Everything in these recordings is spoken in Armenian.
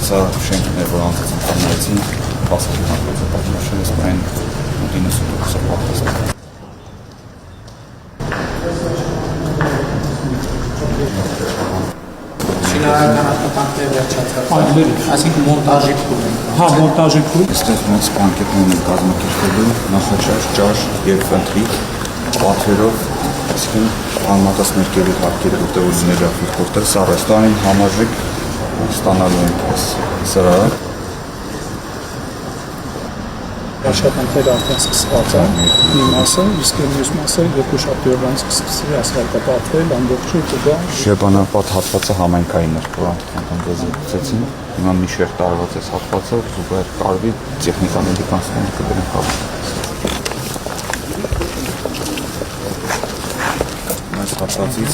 Սա շենքն է, որ անցած ընկալնայեցին, բասակի հանդրեց է պատմաշը, սպայն 90%-ը պատրաստ։ Շինարարական վերջացած, այսինքն մոնտաժի փուլ են։ Հա, մոնտաժի փուլ։ Այստեղ մենք սպանկետներն ենք կազմակերպելու, նախաճաշ, ճաշ և ընթրիք, պատվերով, այսինքն անմատած ներկելու հարկերը, որտեղ որ ներգրավվի գործել, սա ռեստորանին համարժեք ստանալու ենք այս սրահը։ Աշխատանքները արդեն սկսված են, մի մասը, իսկ մյուս մասը երկու շաբթի օրվանից կսկսվի ասֆալտապատվել, ամբողջը կգա։ Շեբանապատ հատվածը համայնքային էր, որ անտանգազեցին, հիմա մի շերտ տարված այս հատվածը, զուգահեռ կարվի, տեխնիկաների կանցնենք կդրենք հավը։ Այս հատվածից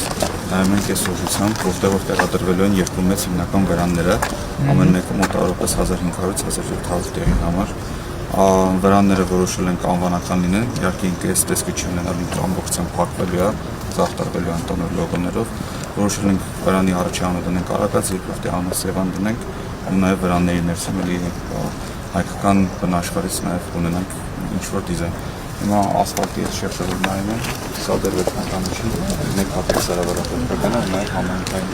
նայում ենք այս ուղղությամբ, որտեղ որ տեղադրվելու են երկու մեծ հիմնական վրանները, ամեն մեկը մոտավորապես 1500-1700 տեղի համար։ Վրանները որոշել ենք անվանական լինեն, իհարկե ինքը այս տեսքը չի ունենալու ամբողջությամբ փակվելու է, զարդարվելու է տոնով լոգոներով, որոշել ենք վրանի առաջի անունը դնենք Արագած, երկրորդի անունը Սևան դնենք, ու նաև վրանների ներսում էլի հայկական բնաշխարհից նաև ունենանք ինչ-որ դիզայն։ Հիմա ասֆալտի այս շերտը որ նայում ենք, սա դեռ վերջնական չի, մեկ հատիկ սարավարական է, նաև համայնքային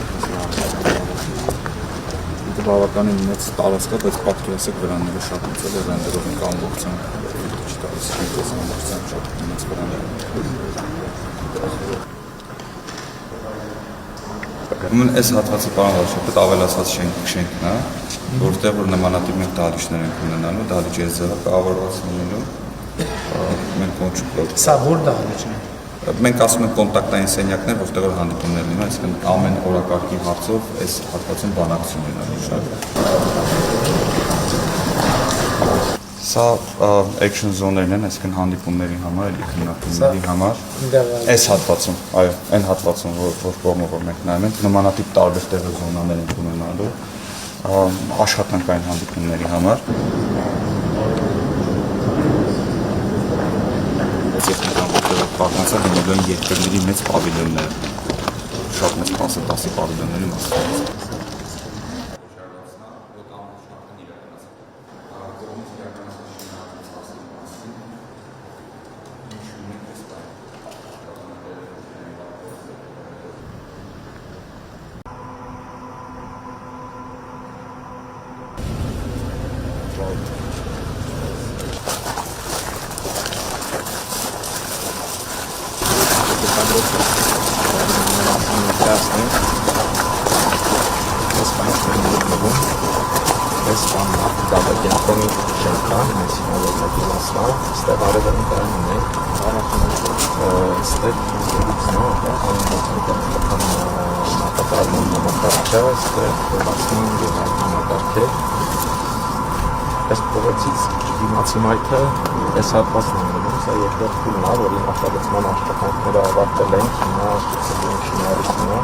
բավականին մեծ տարածք է, բայց պատկերացեք վրանները շատ մեծ է, վրաններով ենք ամբողջությամբ չի տալիս, ամբողջությամբ շատ մեծ վրաններ։ Ուրեմն այս հատվածը պարոն Վարշապետ ավելացած շենքն է, որտեղ որ նմանատիպ մենք դահլիճներ ենք ունենալու, դահլիճի այս ձևը կառավարված լինելու, մենք կոչում։ Սա որ դահլիճն է։ Մենք ասում ենք կոնտակտային սենյակներ, որտեղ որ հանդիպումներ լինում, այսինքն ամեն օրակարգի հարցով այս հատվածում բանակցություն լինելու։ Սա action zone-ներն են, այսինքն հանդիպումների համար, էլի քննարկումների համար։ Այս հատվածում, այո, այն հատվածում, որ կողմով որ մենք նայում ենք, նմանատիպ տարբեր տեղի զոնաներ ենք ունենալու աշխատանքային հանդիպումների համար։ Պատմացա լինելու են երկրների մեծ պավիլյոնները, շատ մեծ 10 պավիլյոնների մասը։ Այս փողոցից դիմացի մայթը այս հատվածն է գնում, սա երկրորդ փուլն է, որի նախագծման աշխատանքները ավարտվել են, հիմա սկսվում է շինարարությունը։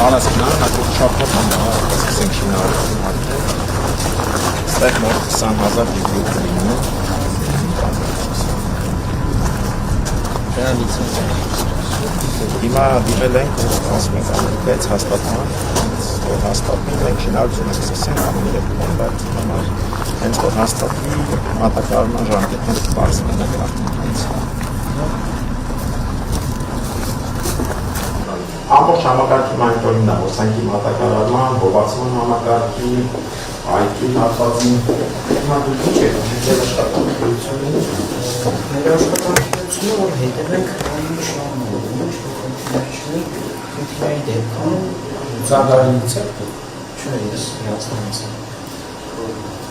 Անասկնան, հակող շապատան սկսենք շինարարություն հատվել, ստեղ մոտ 20,000 դիգրուտ լինում Հիմա դիմել ենք, ասում ենք ամենքից հաստատման, որ հաստատմին ենք շինարարությունը սկսենք ամեն երկում, բայց համար հենց որ հաստատմի մատակարարման ժամկետները կպարզվեն ենք արդենից։ Ամբողջ համակարգի մոնիտորինգն է, ոսանքի մատակարարման, հովացման համակարգի, IT-ին հատվածին, հիմա դուք ինչ եք, ձեր աշխատանքությունը։ Մեր աշխատանքությունը, որ հետևենք այն շարունակում, քննիայի դեպքում Գագարինից է։ Չէ, ես Հրացանից եմ։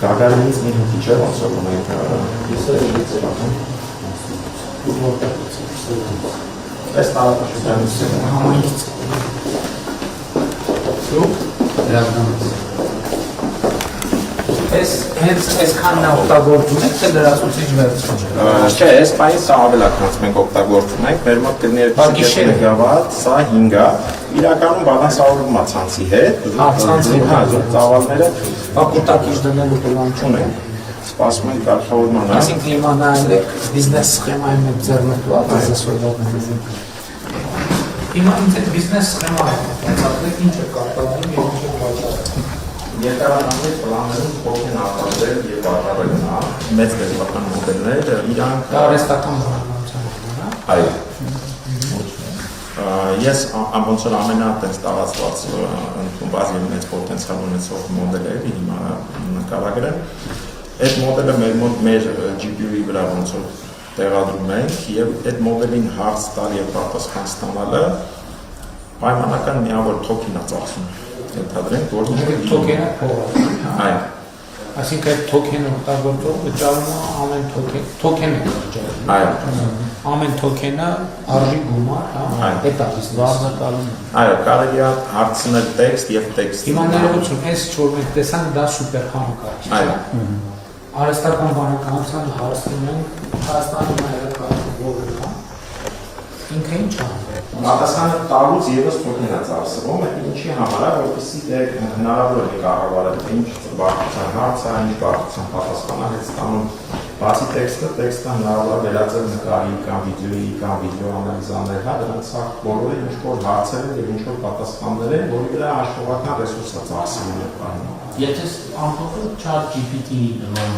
Գագարինից մի հոգի չէ, ոնց որ ունենք ես էլից եմ ատում։ Դուք որտեղից եք։ Այս տարածաշրջանից համայնքից։ Դուք Դրականից։ Հենց այսքանն օգտագործում եք, թե լրացուցիչ վերցնում եք։ Չէ, այս պայից սա ավելականց մենք օգտագործում ենք, մեր մոտ կլինի 2 մեգավատ, սա 5 է, իրականում բալանսավորվում է ցանցի հետ, ծավալները Պակուտակիչ դնելու պլան չունենք։ սպասում ենք կարգավորմանը։ Այսինքն հիմա նայել եք բիզնես սխեմայի մեջ ձեռնտուած այսօրվա։ Հիմա ինձ այդ բիզնես սխեմա բացատրեք ինչ է կարգավորվում եւ ինչ է վաճառվում։ Երկարաժամկետ պլաններում փոխ են արտադրել եւ վաճառել նա մեծ դեպքական մոդելներ, իրանք Դա արհեստական բանականության է։ այո։ Ես ոնց որ ամենատես տարածված ընդունված եւ մեծ պոտենցիալ ունեցող մոդելերը հիմա նկարագրեմ։ Այդ մոդելը մեր GPU-ի վրա ոնց որ տեղադրում ենք եւ այդ մոդելին հարց տալ եւ պատասխան ստանալը պայմանական միավոր թոքին է ծախսում։ Ենթադրենք, որ թոքենը փողը։ այո։ Այսինքն այդ թոքենը օգտագործող վճարումը ամեն թոքեն է վճարում։ Այո։ Ամեն թոքենը արժի գումար, հա։ Դա է վարձակալում։ Այո, կարելի է հարցնել տեքստ եւ տեքստ։ Հիմա ներողություն, այս որ մենք տեսանք դա սուպեր խանութ է։ Այո։ Արհեստական բանականության հարցնում ենք Հայաստանի հայկական ողորը, հա։ Ինքը ինչ է։ Պատասխանը տալուց եւս թոքեն է ծախսվում, ինչի համար է, որպեսզի հնարավոր է կառավարել ինչ բարդության հարց է, ինչ բարդության պատասխանը հետ ստանում։ Բացի տեքստը հնարավոր է վերածել նկարի կամ վիդեոյի կամ վիդեո անալիզաներ, հա, դրանց բոլորը ինչ որ հարցեր են եւ ինչ որ պատասխաններ են, որի վրա աշխատանքական ռեսուրս է ծախսվում եւ բանը։ Եթե ամփոփել ChatGPT-ի նման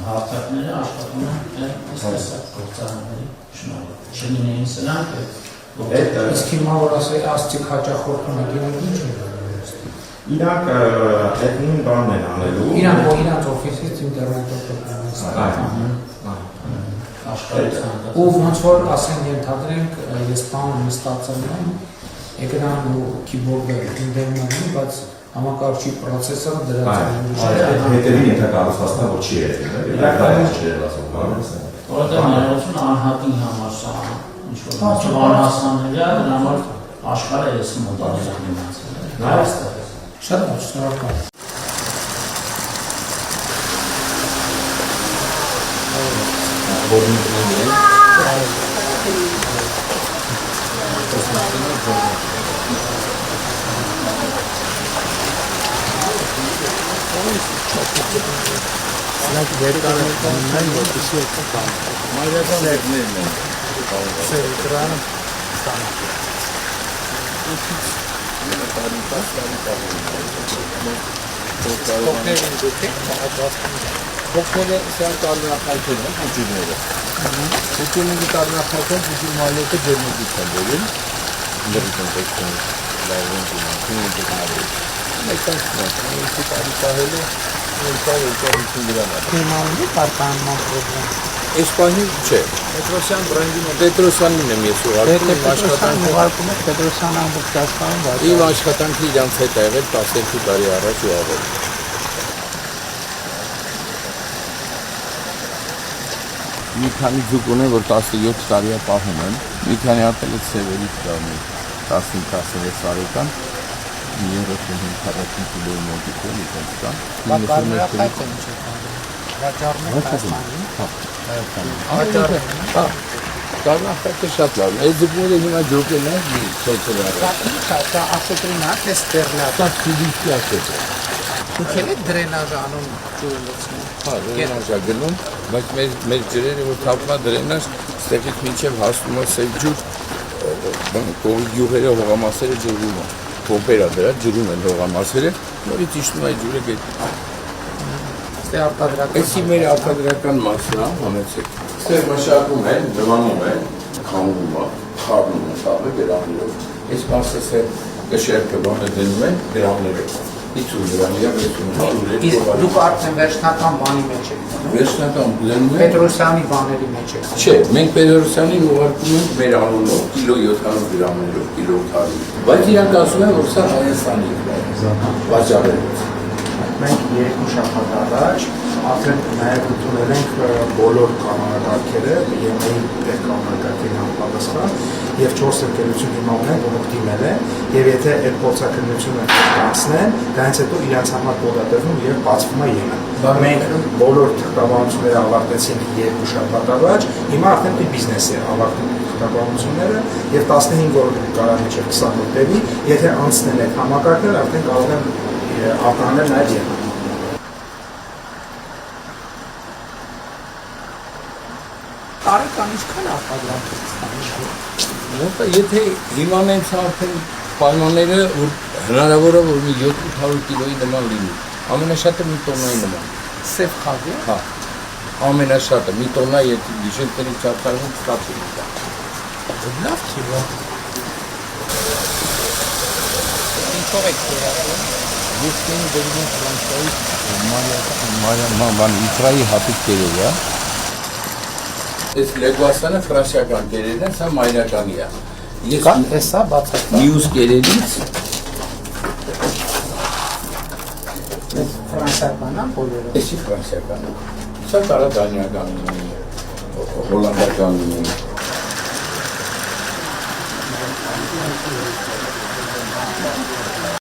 հարթակները աշխատում են այսպես գործարանների շնորհիվ։ Չլինեին սրանք Իսկ հիմա որ ասել աստիճ հաճախորդում եք, ինչ է։ Իրանք այդ նույն բանն են անելու։ Իրանք օֆիսից ինտերնետով աշխարհի ու ոնց որ ասեն ենթադրենք ես բան նստածել եմ էկրան ու քիբորդը ինտերնետում, բայց համակարգչի պրոցեսորը դրած է։ Հետևի ենթակառուցվածքն որ չի եղել, իրականում չի եղել, որտեղ ներողություն անհատի համար սա ինչ-որ անհասանելի է, դրա համար աշխարհը ես մոտեցել եմ մնացել։ Շատ լավ, շնորհակալ։ Սրանք վերկանգնեն են, որպեսզի մայրազաներն են սերկրանը ստանան։ Կողքերին դուք եք պատրաստվում։ Կողքերը սյան տարբերակայքերն են, բուջուրները։ Բուջուրների տարբերակայքն բուջուր մալյոտը ջերմուկից են բերում։ Դրիքն տեսնում լավն դիմացին դեպի Մեքանիկան, ինքը տարիքահելը ինքնավարություն դրան է։ Թեմանունի պարտանման պրոբլեմ։ Այս պահին չէ։ Պետրոսյան բրենդին է։ Պետրոսյանին եմ ես ուղարկում, աշխատանքը ուղարկում եք Պետրոսյան ամբողջ Հայաստանում, բայց իմ աշխատանքը իրանց հետ ա եղել 12 տարի առաջ ու ավել։ Մի քանի ձուկ ունեն, որ 17 տարի է պահում են, մի քանի հատ էլ սևերից կան 15-16 տարեկան, 35-40 կիլոյի մոտիկ է, իրենց կան։ Դա կարմրախայտ է ինչ է կան, վաճարն է Հայաստանին։ Հա, կարմրախայտը շատ լավ է, այս ձուկները հիմա ջոկեն է, սոցել առը։ Դա ասետրին է, թե ստերլատ։ Դա սիլիցի ասետ է։ Դուք էլ եք դրենաժ անում ջուրը լցնում։ Հա, դրենաժ է գնում, բայց մեր ջրերը, որ թափում է դրենաժ, ստեղից մինչև հասնում է սև ջուր, յուղերը, հողամասերը ջրվում է։ Պոմպերա դրա ջրում են հողամասերը, նորից իջնում է ջուրը գետի։ Ստե արտադրական։ Այսի մեր արտադրական մասն է, համեցեք։ Ստեղ մշակում են, դվանում են, քամվում է, խառնում են տավը գրավներով։ Այս մասը սե կշերքը բանը դնում են գրավներով։ 50 գրամիա 60 Իսկ դուք արդեն վերջնական բանի մեջ եք։ Վերջնական դնում են Պետրոսյանի բաների մեջ եք։ Չէ, մենք Պետրոսյանին ուղարկում ենք մեր անունով կիլո 700 գրամներով, կիլո 800։ Բայց իրանք ասում են, որ սա Հայաստանի վաճառելուց։ Մենք երկու շաբաթ առաջ արդեն նաև ընդունել ենք բոլոր կանոնակարգերը, ԵՄ-ի դեր կանոնակարգերի համապատասխան եւ 4 ընկերություն հիմա ունեն, որոնք դիմել են, եւ եթե այդ փորձակնությունը կանցնեն, դրանից հետո իրենց համար կոդատրվում եւ բացվում է ԵՄ-ը։ Մենք բոլոր թղթավորությունները ավարտեցինք 2 շաբաթ առաջ, հիմա արդեն դի բիզնեսը ավարտում թղթավորությունները եւ 15 օր կարող է 20 օր տևի, եթե անցնեն այդ համակարգները, արդեն կարող են արտահանել նաեւ ԵՄ-ը։ Տարեկան ինչքան արտադրանք Որտե եթե հիման են արդեն պայմանները որ հնարավոր է որ մի 700 կիլոյի նման լինի ամենաշատը մի տոննայի նման Սև խաղի։ հա ամենաշատը մի տոննա եթե դիժելների չափարում ստացվում է Լավ չի բա։ Ինչով եք վերածում։ ես կին դերին Ֆրանսիայի ման Իսրայելի հատուկ տերով է Այս լեգուասանը ֆրանսիական կերերն են, սա մայրականի է։ Ես Կան հեսա բացակա։ մյուս կերերից Ֆրանսիական է բոլորը։ էսի ֆրանսիական է։ Սա կարա դանիական լինի, հոլանդական լինի։